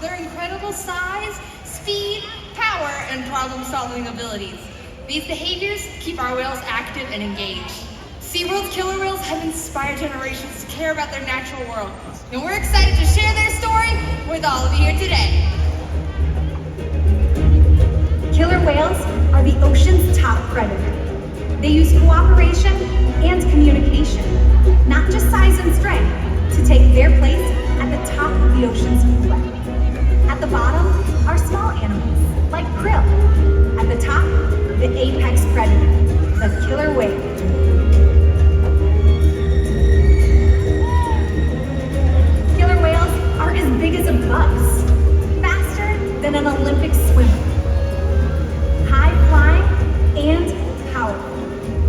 Their incredible size, speed, power, and problem-solving abilities. These behaviors keep our whales active and engaged. SeaWorld's killer whales have inspired generations to care about their natural world, and we're excited to share their story with all of you here today. Killer whales are the ocean's top predator. They use cooperation and communication, not just size and strength, to take their place at the top of the ocean's food web. At the bottom are small animals, like krill. At the top, the apex predator, the killer whale. Killer whales are as big as a bus, faster than an Olympic swimmer, high-flying and powerful.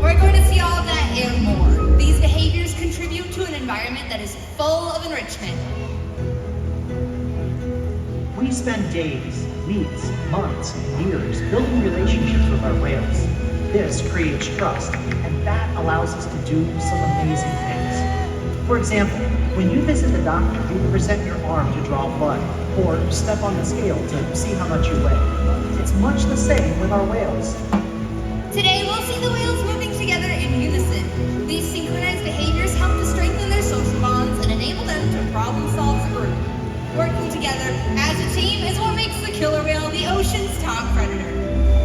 We're going to see all of that and more. These behaviors contribute to an environment that is full of enrichment. We spend days, weeks, months, and years building relationships with our whales. This creates trust, and that allows us to do some amazing things. For example, when you visit the doctor, you can present your arm to draw blood, or step on the scale to see how much you weigh. It's much the same with our whales. Today, we'll see the whales moving together in unison. These synchronized behaviors help to strengthen their social bonds and enable them to problem solve as a group. Working together as a team is what makes the killer whale the ocean's top predator.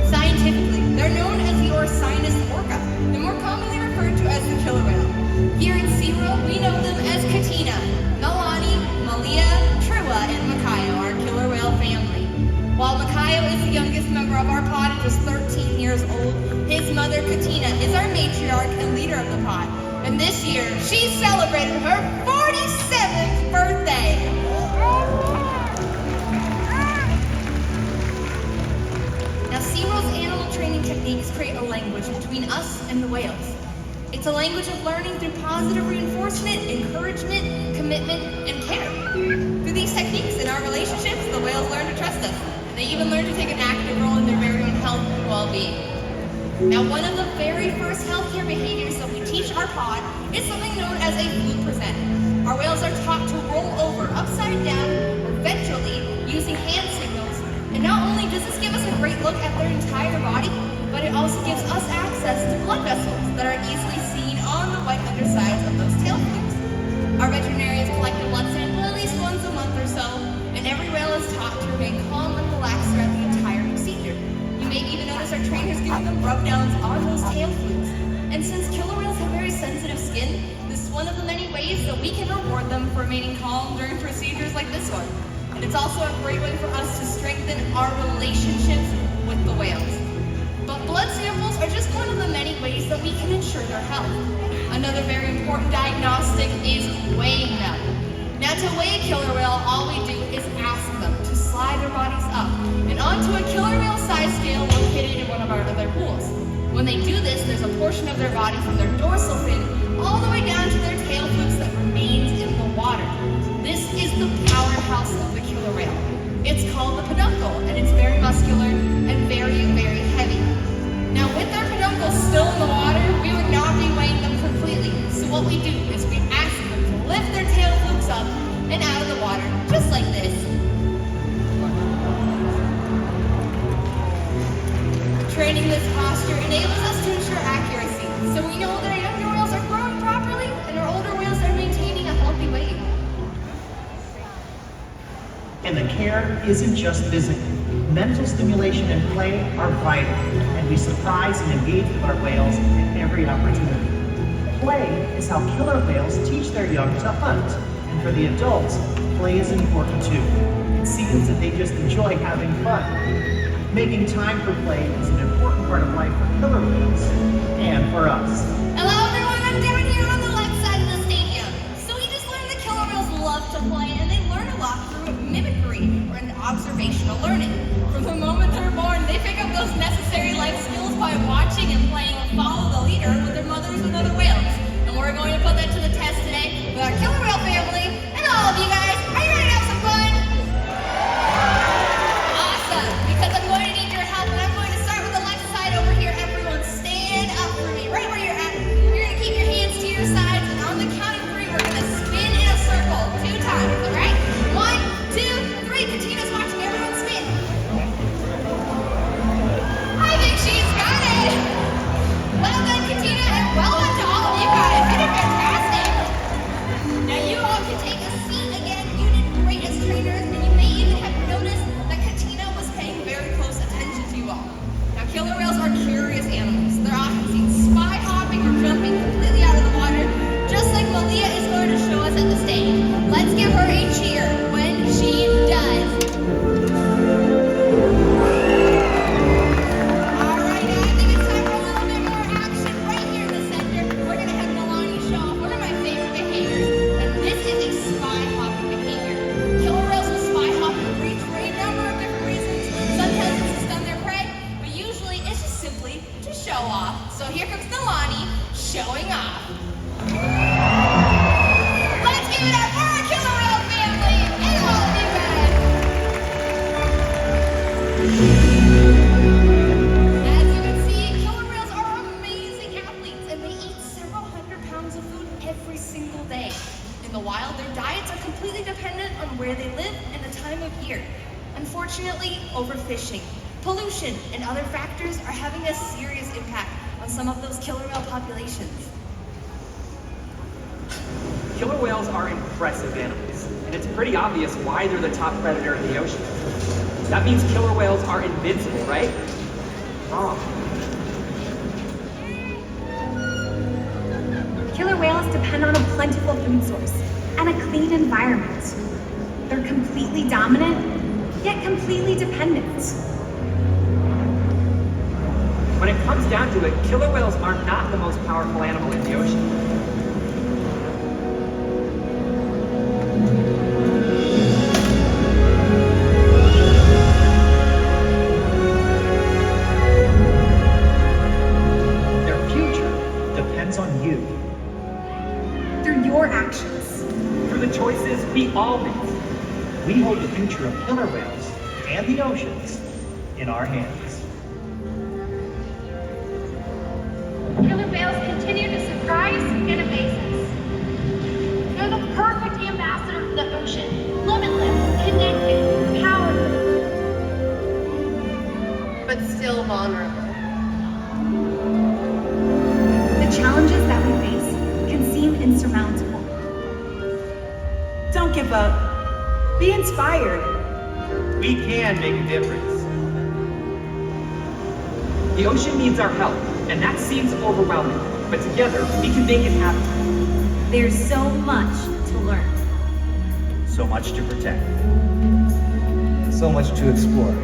Scientifically, they're known as the Orcinus orca, and more commonly referred to as the killer whale. Here in SeaWorld, we know them as Katina, Nalani, Malia, and Makayo, our killer whale family. While Makayo is the youngest member of our pod and just 13 years old, his mother Katina is our matriarch and leader of the pod. And this year, she celebrated her 47th birthday. Now, SeaWorld's animal training techniques create a language between us and the whales. It's a language of learning through positive reinforcement, encouragement, commitment, and care. Through these techniques in our relationships, the whales learn to trust us. And they even learn to take an active role in their very own health and well-being. Now, one of the very first healthcare behaviors that we teach our pod is something known as a flu present. Our whales are taught to roll over upside down or ventrally using hand signals. And not only does this give us a great look at their entire body, but it also gives us access to blood vessels that are easily seen on the white undersides of those tail flukes. Our veterinarians collect a blood sample at least once a month or so, and every whale is taught to remain calm and relaxed throughout the entire procedure. You may even notice our trainers giving them rub downs on those tail flukes. And since killer whales have very sensitive skin, this is one of the many ways that we can reward them for remaining calm during procedures like this one. And it's also a great way for us to strengthen our relationships with the whales. But blood samples are just one of the many ways that we can ensure their health. Another very important diagnostic is weighing them. Now, to weigh a killer whale, all we do is ask them to slide their bodies up and onto a killer whale size scale located in one of our other pools. When they do this, there's a portion of their body from their dorsal fin all the way down to their tail flukes that remains in the water. This is the powerhouse of the killer whale. It's called the peduncle, and it's very muscular and very, very heavy. Now, with their peduncles still in the water, we would not be weighing them completely. So what we do is we ask them to lift their tail flukes up and out of the water, just like this. Training this posture enables us to ensure accuracy, so we know that our younger whales are growing properly and our older whales are maintaining a healthy weight. And the care isn't just physical. Mental stimulation and play are vital, and we surprise and engage with our whales at every opportunity. Play is how killer whales teach their young to hunt, and for the adults, play is important too. It seems that they just enjoy having fun. Making time for play is an important part of life for killer whales, and for us. Hello everyone, I'm down here on the left side of the stadium. So we just learned that killer whales love to play, and they learn a lot through mimicry and observational learning. From the moment they're born, they pick up those necessary life skills by watching and playing follow the leader with their mothers and other whales. And we're going to put that to the test today with our killer whale family and all of you guys. Are you ready to have some fun? Awesome, because I'm going to need your help, and I'm going to start with the left side over here. Everyone stand up for me, right where you're at. You're going to keep your hands to your sides, and on the count of 3, we're going to spin in a circle 2 times, all right? 1, 2, 3. Katina's watching everyone spin. I think she's got it. Well done, Katina, and well done to all of you guys. You did fantastic. Now you all can take a seat again. You did great as trainers, and you may even have noticed that Katina was paying very close attention to you all. Now killer whales are curious animals. They're often seen spy hopping or jumping completely out of the water, just like Malia is going to show us at the stage. Let's give her a cheer when she does. All right, now I think it's time for a little bit more action right here in the center. We're going to have Nalani show off one of my favorite behaviors, and this is a spy hopping behavior. Killer whales will spy hop and breach for a number of different reasons. Sometimes it's to stun their prey, but usually it's just simply to show off. So here comes Nalani showing off. Let's give it up for our killer whale family and all of you guys. As you can see, killer whales are amazing athletes, and they eat several hundred pounds of food every single day. In the wild, their diets are completely dependent on where they live and the time of year. Unfortunately, overfishing, pollution, and other factors are having a serious impact on some of those killer whale populations. Killer whales are impressive animals, and it's pretty obvious why they're the top predator in the ocean. That means killer whales are invincible, right? Wrong. Killer whales depend on a plentiful food source and a clean environment. They're completely dominant, yet completely dependent. When it comes down to it, killer whales are not the most powerful animal in the ocean. Choices we all make. We hold the future of killer whales and the oceans in our hands. Killer whales continue to surprise and amaze us. They're the perfect ambassador for the ocean. Limitless, connected, powerful, But still vulnerable. The challenges that we face can seem insurmountable. Don't give up. Be inspired. We can make a difference. The ocean needs our help, and that seems overwhelming, but together we can make it happen. There's so much to learn. So much to protect. So much to explore.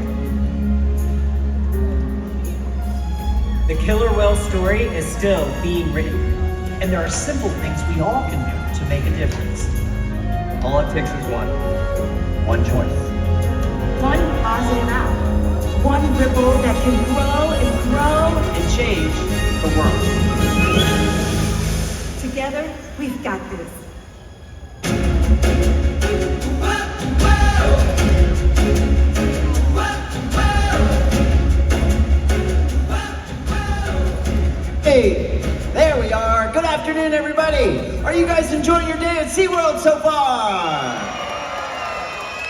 The killer whale story is still being written. And there are simple things we all can do to make a difference. All it takes is one choice. One positive act. One ripple that can grow and grow. And change the world. Together, we've got this. Hey, there we are. Good afternoon, everybody. Are you guys enjoying your day at SeaWorld so far?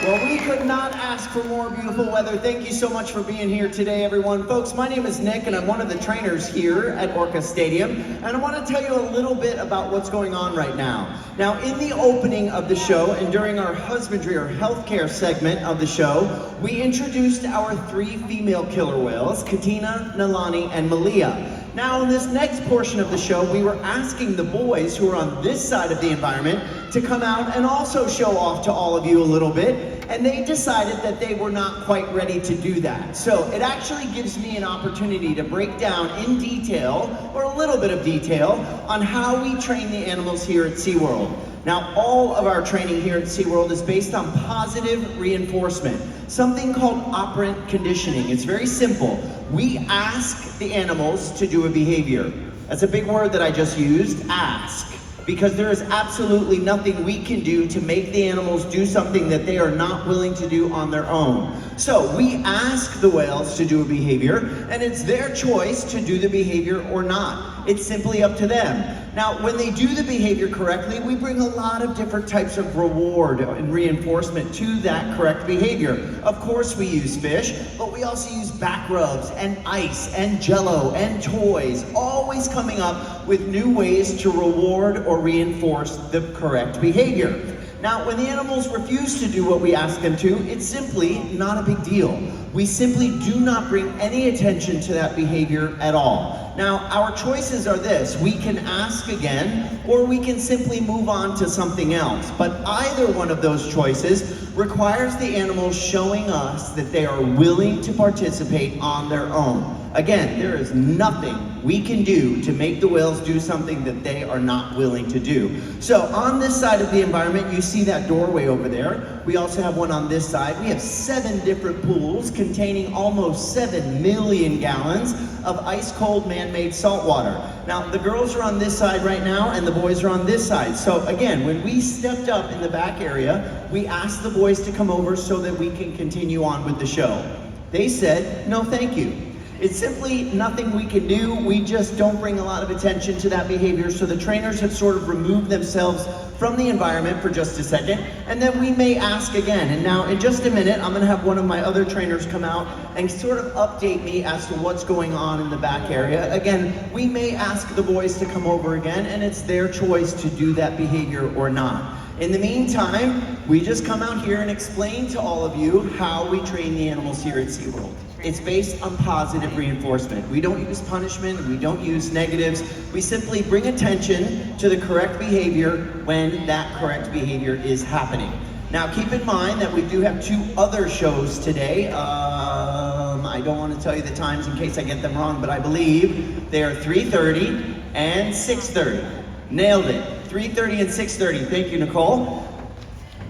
Well, we could not ask for more beautiful weather. Thank you so much for being here today, everyone. Folks, my name is Nick, and I'm one of the trainers here at Orca Stadium, and I want to tell you a little bit about what's going on right now. Now, in the opening of the show, and during our husbandry or healthcare segment of the show, we introduced our 3 female killer whales, Katina, Nalani, and Malia. Now, in this next portion of the show, we were asking the boys who are on this side of the environment to come out and also show off to all of you a little bit, and they decided that they were not quite ready to do that. So it actually gives me an opportunity to break down in detail, or a little bit of detail, on how we train the animals here at SeaWorld. Now, all of our training here at SeaWorld is based on positive reinforcement, something called operant conditioning. It's very simple. We ask the animals to do a behavior. That's a big word that I just used, ask. Because there is absolutely nothing we can do to make the animals do something that they are not willing to do on their own. So we ask the whales to do a behavior, and it's their choice to do the behavior or not. It's simply up to them. Now, when they do the behavior correctly, we bring a lot of different types of reward and reinforcement to that correct behavior. Of course, we use fish, but we also use back rubs and ice and jello and toys, always coming up with new ways to reward or reinforce the correct behavior. Now, when the animals refuse to do what we ask them to, it's simply not a big deal. We simply do not bring any attention to that behavior at all. Now, our choices are this: we can ask again, or we can simply move on to something else. But either one of those choices requires the animals showing us that they are willing to participate on their own. Again, there is nothing we can do to make the whales do something that they are not willing to do. So on this side of the environment, you see that doorway over there. We also have one on this side. We have 7 different pools containing almost 7 million gallons of ice-cold man-made salt water. Now, the girls are on this side right now, and the boys are on this side. So again, when we stepped up in the back area, we asked the boys to come over so that we can continue on with the show. They said, no, thank you. It's simply nothing we can do. We just don't bring a lot of attention to that behavior, so the trainers have sort of removed themselves from the environment for just a second, and then we may ask again. And now, in just a minute, I'm gonna have one of my other trainers come out and sort of update me as to what's going on in the back area. Again, we may ask the boys to come over again, and it's their choice to do that behavior or not. In the meantime, we just come out here and explain to all of you how we train the animals here at SeaWorld. It's based on positive reinforcement. We don't use punishment, we don't use negatives. We simply bring attention to the correct behavior when that correct behavior is happening. Now, keep in mind that we do have 2 other shows today. I don't want to tell you the times in case I get them wrong, but I believe they are 3:30 and 6:30. Nailed it. 3:30 and 6:30. Thank you, Nicole.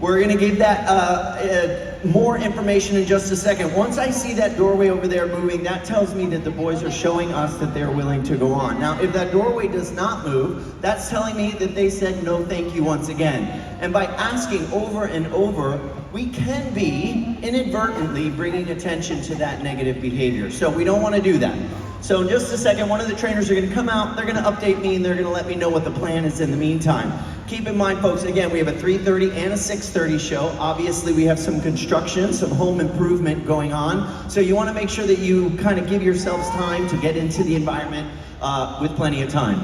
We're gonna give that more information in just a second. Once I see that doorway over there moving, that tells me that the boys are showing us that they're willing to go on. Now, if that doorway does not move, that's telling me that they said no thank you once again. And by asking over and over, we can be inadvertently bringing attention to that negative behavior. So we don't want to do that. So in just a second, one of the trainers are going to come out, they're going to update me, and they're going to let me know what the plan is in the meantime. Keep in mind, folks, again, we have a 3:30 and a 6:30 show. Obviously, we have some construction, some home improvement going on. So you want to make sure that you kind of give yourselves time to get into the environment with plenty of time.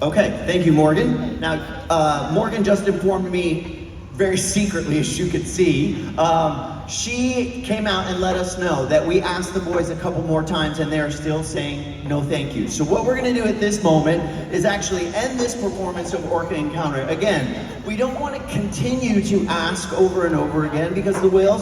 Okay, thank you, Morgan. Now, Morgan just informed me very secretly, as you could see, she came out and let us know that we asked the boys a couple more times and they're still saying no thank you. So what we're gonna do at this moment is actually end this performance of Orca Encounter. Again, we don't want to continue to ask over and over again because the whales